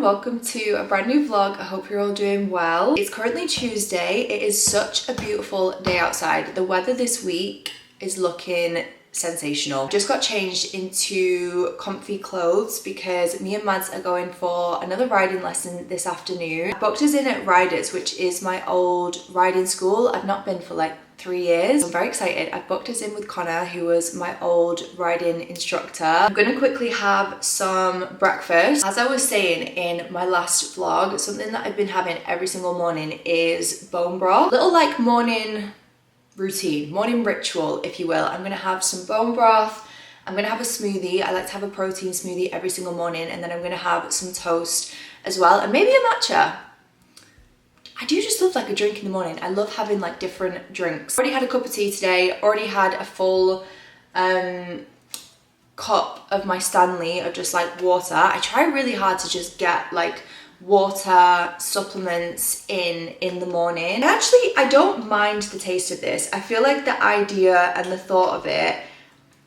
everyone, welcome to a brand new vlog. I hope you're all doing well. It's currently Tuesday. It is such a beautiful day outside. The weather this week is looking sensational. Just got changed into comfy clothes because me and Mads are going for another riding lesson this afternoon. I booked us in at Riders, which is my old riding school. I've not been for like 3 years. I'm very excited. I booked us in with Connor, who was my old riding instructor. I'm gonna quickly have some breakfast. As I was saying in my last vlog, something that I've been having every single morning is bone broth. Little like morning routine, morning ritual, if you will. I'm gonna have some bone broth. I'm gonna have a smoothie. I like to have a protein smoothie every single morning, and then I'm gonna have some toast as well, and maybe a matcha. I do just love like a drink in the morning. I love having like different drinks. Already had a cup of tea today, already had a full cup of my Stanley of just like water. I try really hard to just get like water supplements in the morning. Actually, I don't mind the taste of this. I feel like the idea and the thought of it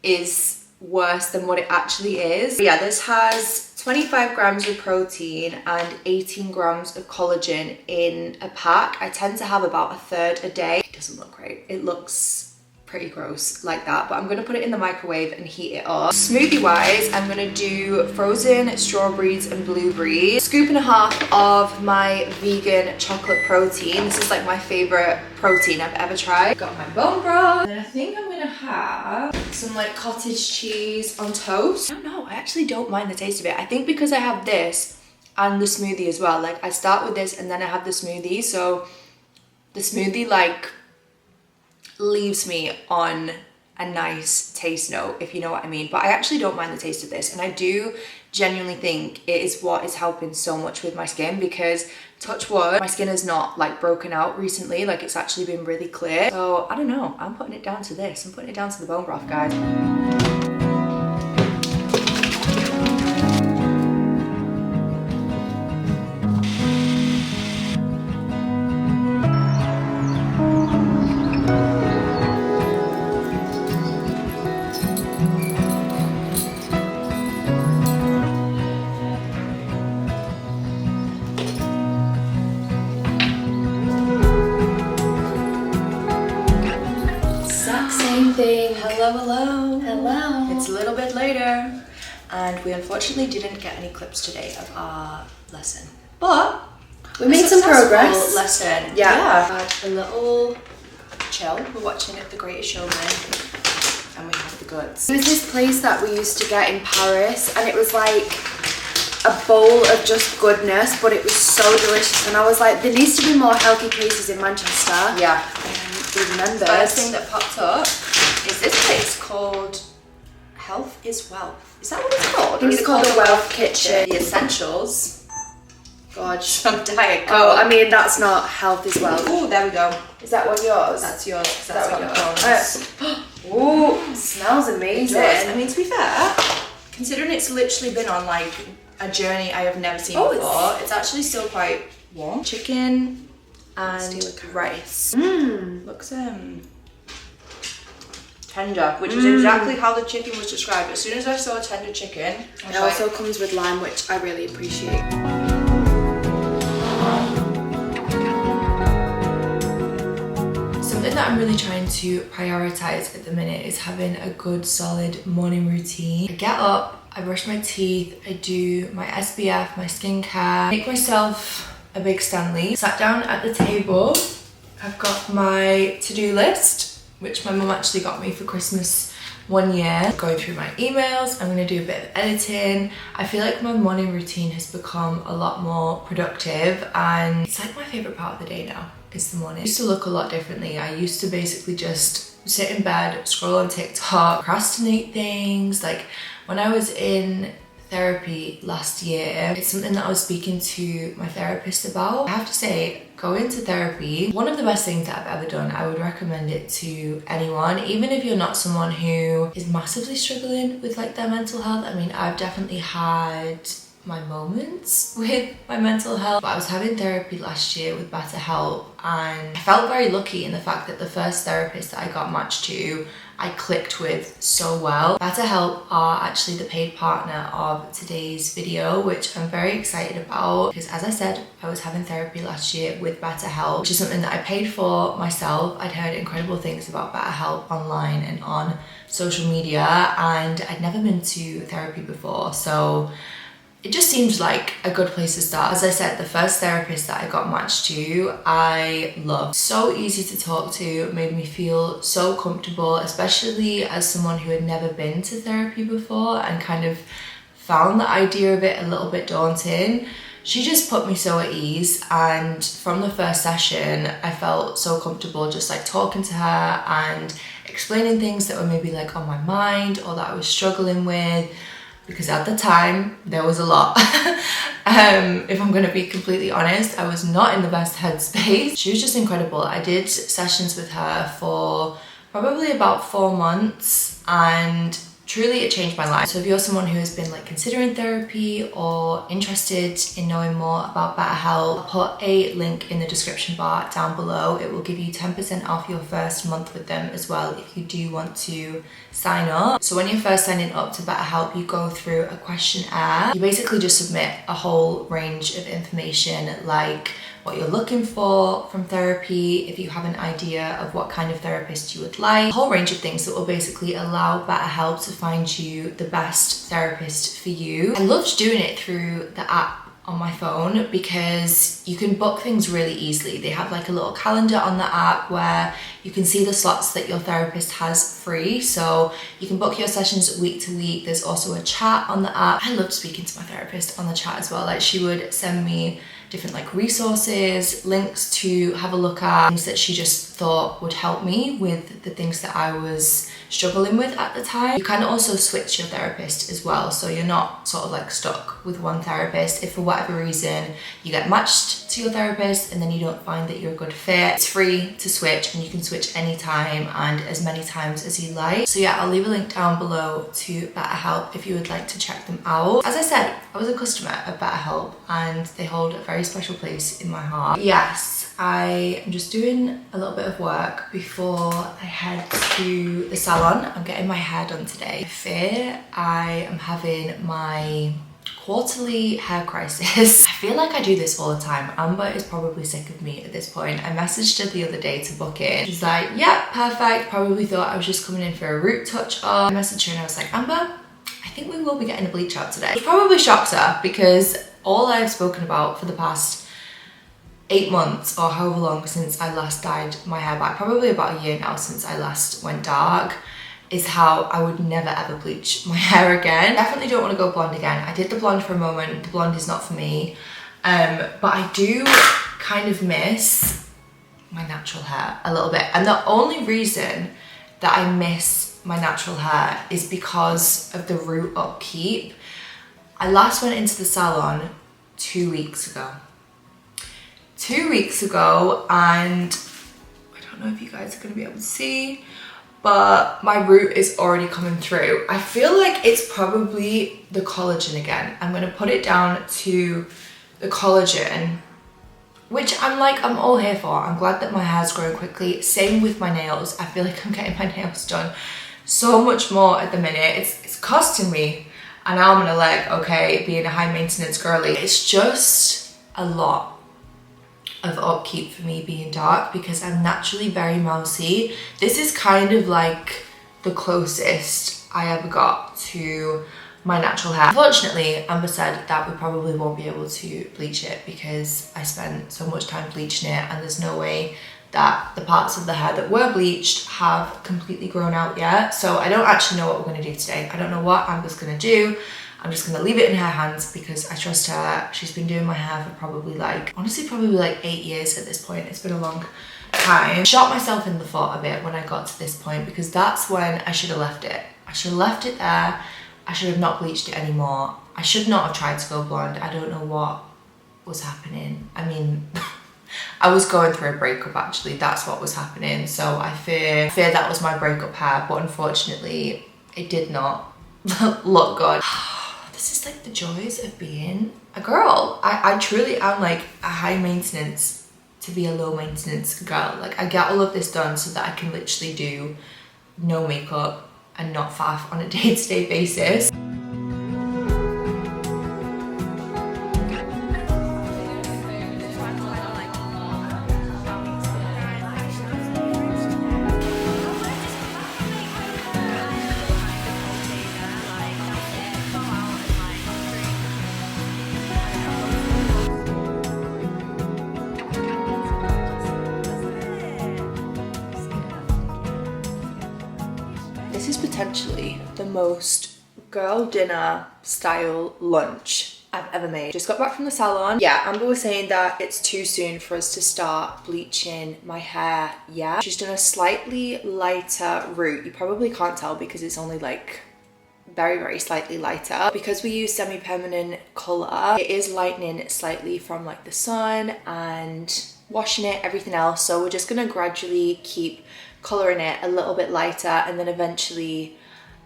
is worse than what it actually is. But yeah, this has 25 grams of protein and 18 grams of collagen in a pack. I tend to have about a third a day. It doesn't look great. It looks pretty gross like that, but I'm gonna put it in the microwave and heat it up. Smoothie wise, I'm gonna do frozen strawberries and blueberries, scoop and a half of my vegan chocolate protein. This is like my favorite protein I've ever tried. Got my bone broth, and I think I'm gonna have some like cottage cheese on toast. I don't know, I actually don't mind the taste of it. I think because I have this and the smoothie as well, like I start with this and then I have the smoothie, so the smoothie like leaves me on a nice taste note, if you know what I mean. But I actually don't mind the taste of this, and I do genuinely think it is what is helping so much with my skin, because touch wood, my skin has not like broken out recently. Like it's actually been really clear. So I don't know, I'm putting it down to this. I'm putting it down to the bone broth, guys. Hello. It's a little bit later, and we unfortunately didn't get any clips today of our lesson, but we made some progress. Lesson, yeah. Had a little chill. We're watching The Greatest Showman, and we have the goods. It was this place that we used to get in Paris, and it was like a bowl of just goodness, but it was so delicious. And I was like, there needs to be more healthy places in Manchester. Yeah. We remembered. The first thing that popped up is this place called Health is Wealth. Is that what it's called? I think it's called the Wealth Kitchen. The essentials. God. Some Diet Coke. Oh, I mean, that's not Health is Wealth. Oh, there we go. Is that one yours? That's yours. That's what it Ooh, smells amazing. I mean, to be fair, considering it's literally been on like a journey I have never seen before, it's actually still quite warm. Chicken and rice. Looks tender, which is exactly how the chicken was described. As soon as I saw tender chicken, it also comes with lime, which I really appreciate. Something that I'm really trying to prioritize at the minute is having a good solid morning routine. I get up, I brush my teeth, I do my SPF, my skincare, make myself a big Stanley. Sat down at the table, I've got my to-do list, which my mum actually got me for Christmas one year. Going through my emails, I'm gonna do a bit of editing. I feel like my morning routine has become a lot more productive, and it's like my favorite part of the day now. It's the morning. It used to look a lot differently. I used to basically just sit in bed, scroll on TikTok, procrastinate things. Like when I was in therapy last year, it's something that I was speaking to my therapist about. I have to say, going to therapy, one of the best things that I've ever done. I would recommend it to anyone, even if you're not someone who is massively struggling with like their mental health. I mean, I've definitely had my moments with my mental health. But I was having therapy last year with BetterHelp, and I felt very lucky in the fact that the first therapist that I got matched to, I clicked with so well. BetterHelp are actually the paid partner of today's video, which I'm very excited about because, as I said, I was having therapy last year with BetterHelp, which is something that I paid for myself. I'd heard incredible things about BetterHelp online and on social media, and I'd never been to therapy before, so it just seemed like a good place to start. As I said, the first therapist that I got matched to, I loved. So easy to talk to, made me feel so comfortable, especially as someone who had never been to therapy before and kind of found the idea of it a little bit daunting. She just put me so at ease, and from the first session, I felt so comfortable just like talking to her and explaining things that were maybe like on my mind or that I was struggling with. Because at the time, there was a lot. If I'm gonna be completely honest, I was not in the best headspace. She was just incredible. I did sessions with her for probably about 4 months, and truly it changed my life. So if you're someone who has been like considering therapy or interested in knowing more about BetterHelp, I'll put a link in the description bar down below. It will give you 10% off your first month with them as well if you do want to sign up. So when you're first signing up to BetterHelp, you go through a questionnaire. You basically just submit a whole range of information like what you're looking for from therapy, if you have an idea of what kind of therapist you would like, a whole range of things that will basically allow BetterHelp to find you the best therapist for you. I loved doing it through the app on my phone because you can book things really easily. They have like a little calendar on the app where you can see the slots that your therapist has free, so you can book your sessions week to week. There's also a chat on the app. I loved speaking to my therapist on the chat as well. Like, she would send me different like resources, links to have a look at, things that she just thought would help me with the things that I was struggling with at the time. You can also switch your therapist as well, so you're not sort of like stuck with one therapist. If for whatever reason you get matched to your therapist and then you don't find that you're a good fit, it's free to switch, and you can switch anytime and as many times as you like. So yeah, I'll leave a link down below to BetterHelp if you would like to check them out. As I said, I was a customer of BetterHelp and they hold a very special place in my heart. Yes, I am just doing a little bit of work before I head to the salon. I'm getting my hair done today. I fear I am having my quarterly hair crisis. I feel like I do this all the time. Amber is probably sick of me at this point. I messaged her the other day to book in. She's like, yeah, perfect. Probably thought I was just coming in for a root touch up. I messaged her and I was like, Amber, I think we will be getting a bleach out today. Which probably shocked her because all I've spoken about for the past 8 months or however long since I last dyed my hair back, probably about a year now since I last went dark, is how I would never ever bleach my hair again. Definitely don't want to go blonde again. I did the blonde for a moment. The blonde is not for me. But I do kind of miss my natural hair a little bit. And the only reason that I miss my natural hair is because of the root upkeep. I last went into the salon 2 weeks ago. 2 weeks ago, and I don't know if you guys are going to be able to see, but my root is already coming through. I feel like it's probably the collagen again. I'm going to put it down to the collagen, which I'm all here for. I'm glad that my hair's growing quickly. Same with my nails. I feel like I'm getting my nails done so much more at the minute. It's costing me an arm and a leg, okay, being a high maintenance girly. It's just a lot of upkeep for me being dark because I'm naturally very mousy. This is kind of like the closest I ever got to my natural hair. Unfortunately, Amber said that we probably won't be able to bleach it because I spent so much time bleaching it, and there's no way that the parts of the hair that were bleached have completely grown out yet. So I don't actually know what we're going to do today. I don't know what Amber's going to do. I'm just going to leave it in her hands because I trust her. She's been doing my hair for probably honestly probably like 8 years at this point. It's been a long time. I shot myself in the foot a bit when I got to this point because that's when I should have left it. I should have left it there. I should have not bleached it anymore. I should not have tried to go blonde. I don't know what was happening. I mean, I was going through a breakup actually. That's what was happening. So I fear that was my breakup hair, but unfortunately it did not look good. The this is like the joys of being a girl. I truly am like a high maintenance to be a low maintenance girl. Like I get all of this done so that I can literally do no makeup and not faff on a day-to-day basis. This is potentially the most girl dinner style lunch I've ever made. Just got back from the salon. Yeah, Amber was saying that it's too soon for us to start bleaching my hair yet. She's done a slightly lighter route. You probably can't tell because it's only like very, very slightly lighter. Because we use semi-permanent colour, it is lightening slightly from like the sun and washing it, everything else. So we're just gonna gradually keep colouring it a little bit lighter and then eventually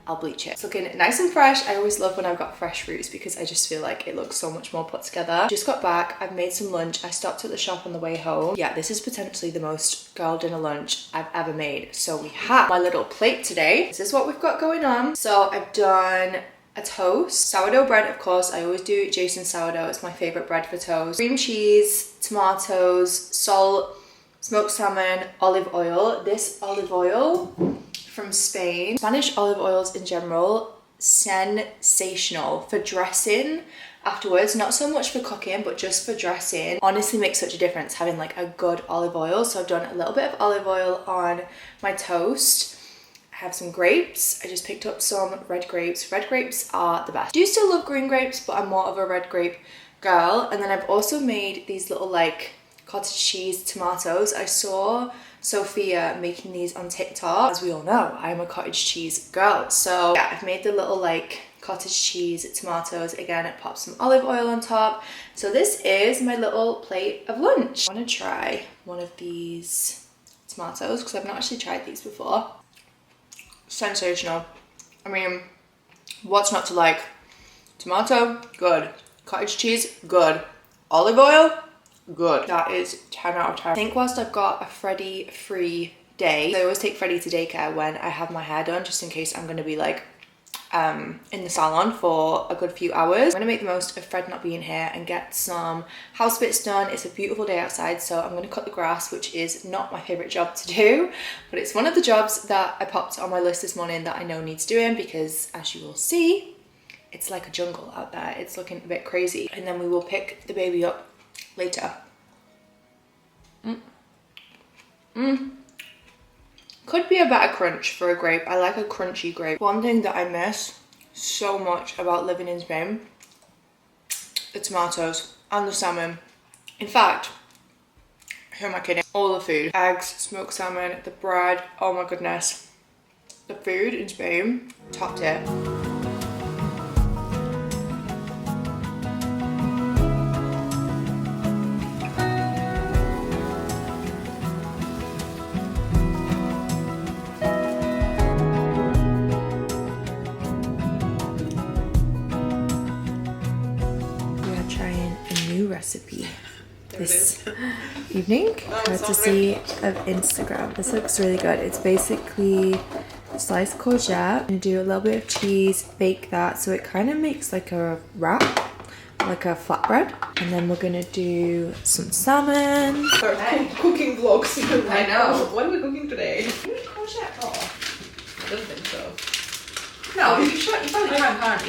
I'll bleach it. It's looking nice and fresh. I always love when I've got fresh roots because I just feel like it looks so much more put together. Just got back, I've made some lunch. I stopped at the shop on the way home. Yeah, this is potentially the most girl dinner lunch I've ever made. So we have my little plate today. This is what we've got going on. So I've done a toast, sourdough bread, of course. I always do Jason sourdough. It's my favorite bread for toast. Cream cheese, tomatoes, salt, smoked salmon, olive oil. This olive oil from Spain. Spanish olive oils in general, sensational for dressing afterwards. Not so much for cooking, but just for dressing. Honestly makes such a difference having like a good olive oil. So I've done a little bit of olive oil on my toast. I have some grapes. I just picked up some red grapes. Red grapes are the best. I do still love green grapes, but I'm more of a red grape girl. And then I've also made these little like cottage cheese tomatoes. I saw Sophia making these on TikTok. As we all know, I'm a cottage cheese girl. So yeah, I've made the little like cottage cheese tomatoes. Again, I popped some olive oil on top. So this is my little plate of lunch. I want to try one of these tomatoes because I've not actually tried these before. Sensational. I mean, what's not to like? Tomato, good. Cottage cheese, good. Olive oil, good. That is 10 out of 10. I think whilst I've got a Freddie free day, I always take Freddie to daycare when I have my hair done, just in case I'm going to be like in the salon for a good few hours. I'm going to make the most of Fred not being here and get some house bits done. It's a beautiful day outside, so I'm going to cut the grass, which is not my favourite job to do, but it's one of the jobs that I popped on my list this morning that I know needs doing because, as you will see, it's like a jungle out there. It's looking a bit crazy. And then we will pick the baby up later. Could be a better crunch for a grape. I like a crunchy grape. One thing that I miss so much about living in Spain, the tomatoes and the salmon. In fact, who am I kidding? All the food. Eggs, smoked salmon, the bread, oh my goodness. The food in Spain, top tier. Recipe this evening, courtesy of Instagram. This looks really good. It's basically sliced courgette. I'm gonna do a little bit of cheese, bake that so it kind of makes like a wrap, like a flatbread, and then we're gonna do some salmon. Cooking vlogs. I know. What are we cooking today? Courgette for? I don't think so. No, you probably can't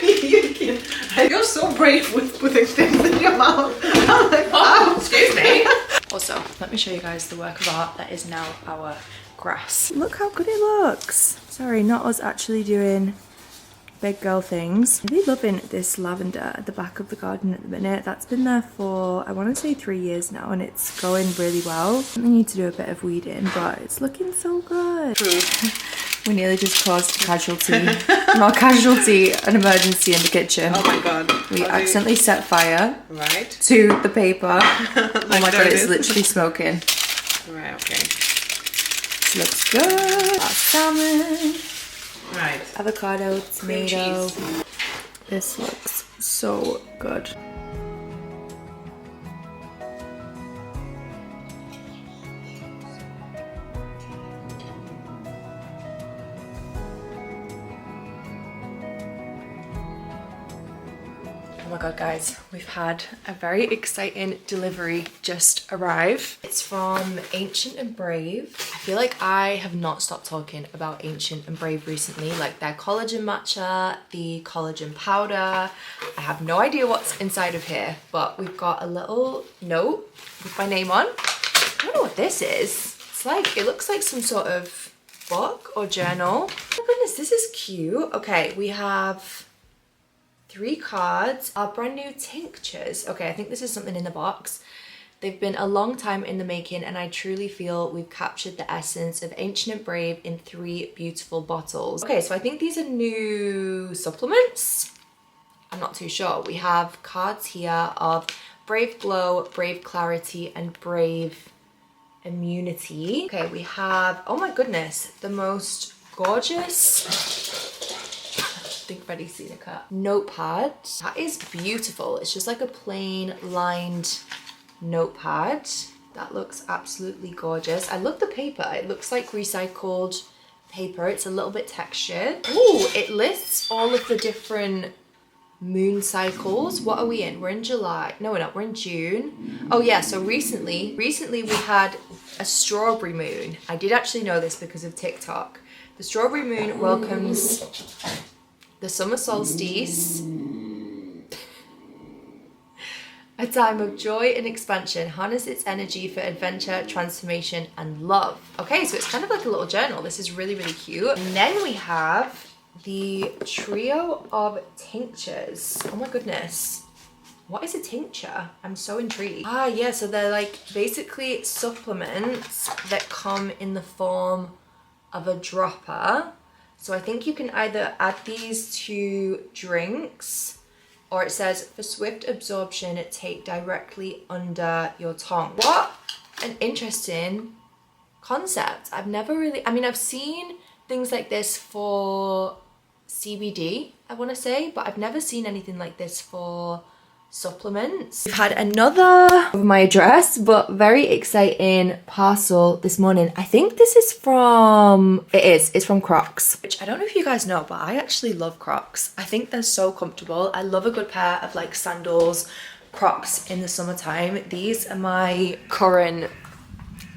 you? You can. You're so brave with putting things in your mouth. I'm like, oh, excuse me. Also, let me show you guys the work of art that is now our grass. Look how good it looks. Sorry, not us actually doing big girl things. I'm really loving this lavender at the back of the garden at the minute. That's been there for, I want to say 3 years now, and it's going really well. We need to do a bit of weeding, but it's looking so good. We nearly just caused a casualty. Not casualty, an emergency in the kitchen. oh my god. We accidentally set fire Right. to the paper. Oh my god, it's literally smoking. Right, okay. This looks good. Our salmon. Right. Avocado, tomato. This looks so good. Oh my god guys, we've had a very exciting delivery just arrive. It's from Ancient and Brave. I feel like I have not stopped talking about Ancient and Brave recently, like their collagen matcha, the collagen powder. I have no idea what's inside of here, but we've got a little note with my name on. I don't know what this is. It's like, it looks like some sort of book or journal. Oh my goodness, this is cute. Okay, we have 3 cards, our brand new tinctures. Okay, I think this is something in the box. They've been a long time in the making and I truly feel we've captured the essence of Ancient and Brave in 3 beautiful bottles. Okay, so I think these are new supplements. I'm not too sure. We have cards here of Brave Glow, Brave Clarity, and Brave Immunity. Okay, we have, oh my goodness, the most gorgeous, I think Freddie's seen a cut, notepad. That is beautiful. It's just like a plain lined notepad. That looks absolutely gorgeous. I love the paper. It looks like recycled paper. It's a little bit textured. Ooh, it lists all of the different moon cycles. What are we in? We're in July. No, we're not. We're in June. Oh yeah, so recently we had a strawberry moon. I did actually know this because of TikTok. The strawberry moon welcomes the summer solstice, a time of joy and expansion. Harness its energy for adventure, transformation, and love. Okay, so it's kind of like a little journal. This is really, really cute. And then we have the trio of tinctures. Oh my goodness. What is a tincture? I'm so intrigued. Ah, yeah, so they're like basically supplements that come in the form of a dropper. So I think you can either add these to drinks, or it says for swift absorption, take directly under your tongue. What an interesting concept. I've never really, I mean, I've seen things like this for CBD, I want to say, but I've never seen anything like this for supplements. We've had another of my address, but very exciting parcel this morning. I think this is from, it's from Crocs, which I don't know if you guys know, but I actually love Crocs. I think they're so comfortable. I love a good pair of like sandals, Crocs in the summertime. These are my current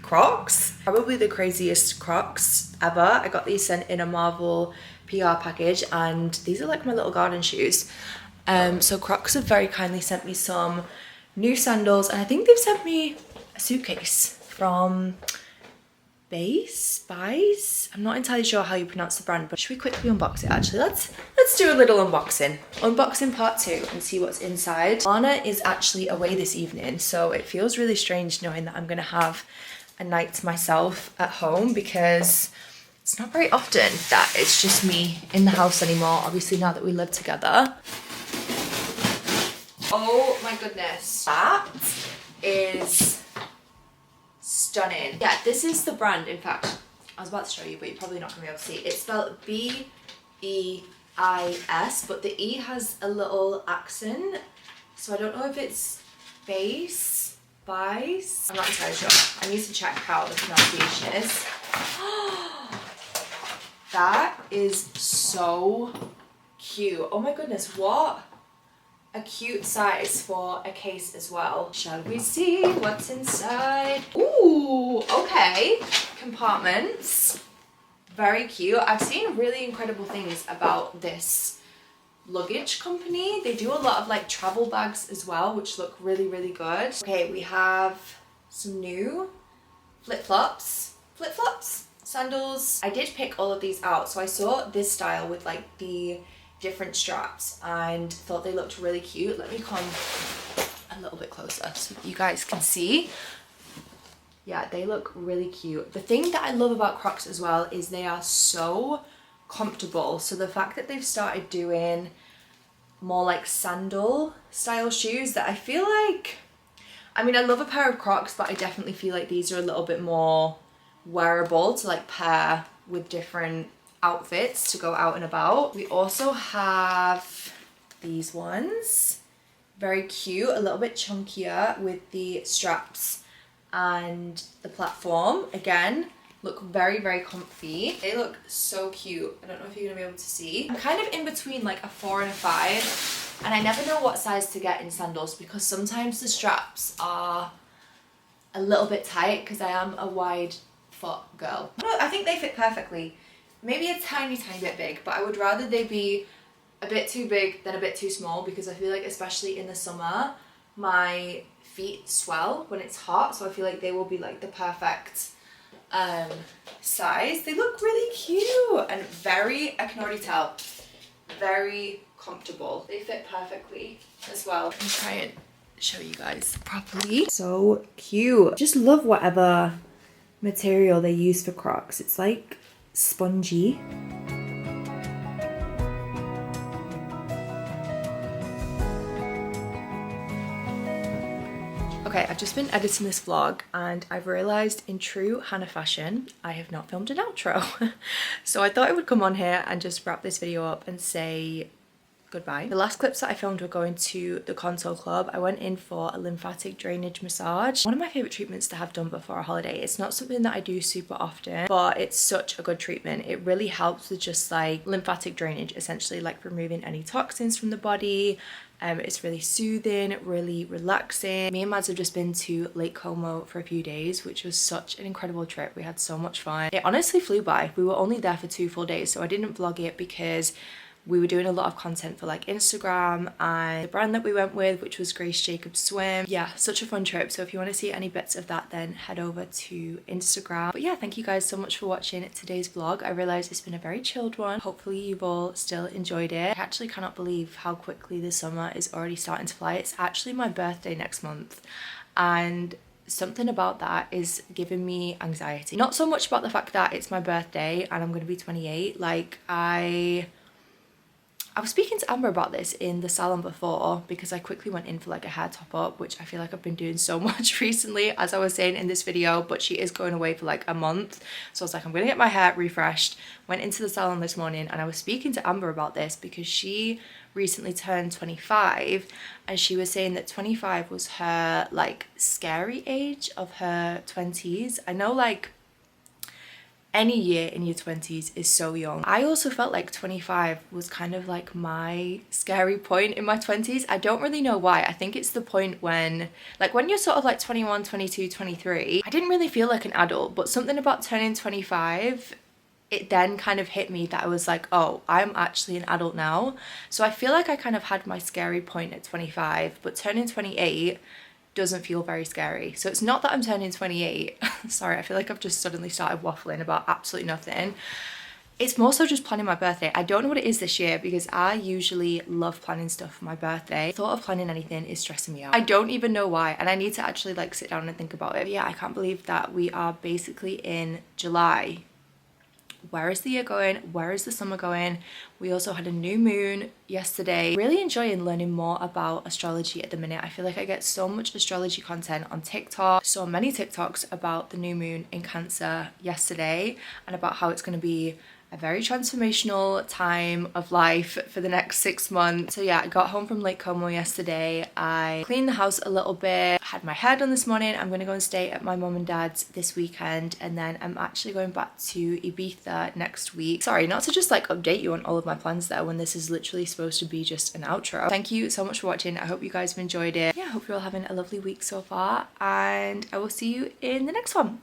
Crocs. Probably the craziest Crocs ever. I got these sent in a Marvel PR package and these are like my little garden shoes. So Crocs have very kindly sent me some new sandals and I think they've sent me a suitcase from Base? I'm not entirely sure how you pronounce the brand, but should we quickly unbox it actually? Let's do a little unboxing. Unboxing part 2 and see what's inside. Lana is actually away this evening, so it feels really strange knowing that I'm gonna have a night to myself at home because it's not very often that it's just me in the house anymore, obviously now that we live together. Oh my goodness, that is stunning. Yeah, this is the brand. In fact, I was about to show you, but you're probably not gonna be able to see. It's spelled B-E-I-S, but the E has a little accent. So I don't know if it's base, bice. I'm not entirely sure. I need to check how the pronunciation is. That is so cute. Oh my goodness, what a cute size for a case as well. Shall we see what's inside? Ooh, okay. Compartments. Very cute. I've seen really incredible things about this luggage company. They do a lot of like travel bags as well, which look really, really good. Okay, we have some new flip-flops. Flip-flops? Sandals. I did pick all of these out. So I saw this style with like the different straps and thought they looked really cute. Let me come a little bit closer so you guys can see. Yeah, they look really cute. The thing that I love about Crocs as well is they are so comfortable. So the fact that they've started doing more like sandal style shoes that I feel like, I mean, I love a pair of Crocs, but I definitely feel like these are a little bit more wearable to like pair with different outfits to go out and about. We also have these ones. Very cute, a little bit chunkier with the straps and the platform. Again, look very, very comfy. They look so cute. I don't know if you're gonna be able to see. I'm kind of in between like a 4 and a 5, and I never know what size to get in sandals because sometimes the straps are a little bit tight because I am a wide foot girl. No, I think they fit perfectly. Maybe a tiny bit big, but I would rather they be a bit too big than a bit too small because I feel like especially in the summer my feet swell when it's hot, so I feel like they will be like the perfect size. They look really cute and very, I can already tell, very comfortable. They fit perfectly as well. Let me try and show you guys properly. So cute. Just love whatever material they use for Crocs. It's like spongy. Okay, I've just been editing this vlog and I've realised in true Hannah fashion, I have not filmed an outro. So I thought I would come on here and just wrap this video up and say goodbye. The last clips that I filmed were going to the Contour Club. I went in for a lymphatic drainage massage. One of my favourite treatments to have done before a holiday. It's not something that I do super often, but it's such a good treatment. It really helps with just like lymphatic drainage, essentially like removing any toxins from the body. It's really soothing, really relaxing. Me and Mads have just been to Lake Como for a few days, which was such an incredible trip. We had so much fun. It honestly flew by. We were only there for 2 full days, so I didn't vlog it because we were doing a lot of content for like Instagram and the brand that we went with, which was Grace Jacobs Swim. Yeah, such a fun trip. So if you want to see any bits of that, then head over to Instagram. But yeah, thank you guys so much for watching today's vlog. I realized it's been a very chilled one. Hopefully you've all still enjoyed it. I actually cannot believe how quickly the summer is already starting to fly. It's actually my birthday next month, and something about that is giving me anxiety. Not so much about the fact that it's my birthday and I'm going to be 28. Like I was speaking to Amber about this in the salon before because I quickly went in for like a hair top up, which I feel like I've been doing so much recently, as I was saying in this video, but she is going away for like a month. So I was like, I'm gonna get my hair refreshed. Went into the salon this morning and I was speaking to Amber about this because she recently turned 25 and she was saying that 25 was her like scary age of her 20s. I know like any year in your 20s is so young. I also felt like 25 was kind of like my scary point in my 20s. I don't really know why. I think it's the point when you're sort of like 21, 22, 23, I didn't really feel like an adult, but something about turning 25, it then kind of hit me that I was like, oh, I'm actually an adult now. So I feel like I kind of had my scary point at 25, but turning 28 doesn't feel very scary. So it's not that I'm turning 28. Sorry, I feel like I've just suddenly started waffling about absolutely nothing. It's more so just planning my birthday. I don't know what it is this year because I usually love planning stuff for my birthday. The thought of planning anything is stressing me out. I don't even know why, and I need to actually like sit down and think about it. But yeah, I can't believe that we are basically in July. Where is the year going? Where is the summer going? We also had a new moon yesterday. Really enjoying learning more about astrology at the minute. I feel like I get so much astrology content on TikTok. So many TikToks about the new moon in Cancer yesterday and about how it's going to be a very transformational time of life for the next 6 months. So yeah, I got home from Lake Como yesterday. I cleaned the house a little bit, had my hair done this morning. I'm gonna go and stay at my mum and dad's this weekend, and then I'm actually going back to Ibiza next week. Sorry, not to just like update you on all of my plans there when this is literally supposed to be just an outro. Thank you so much for watching. I hope you guys have enjoyed it. Yeah, I hope you're all having a lovely week so far, and I will see you in the next one.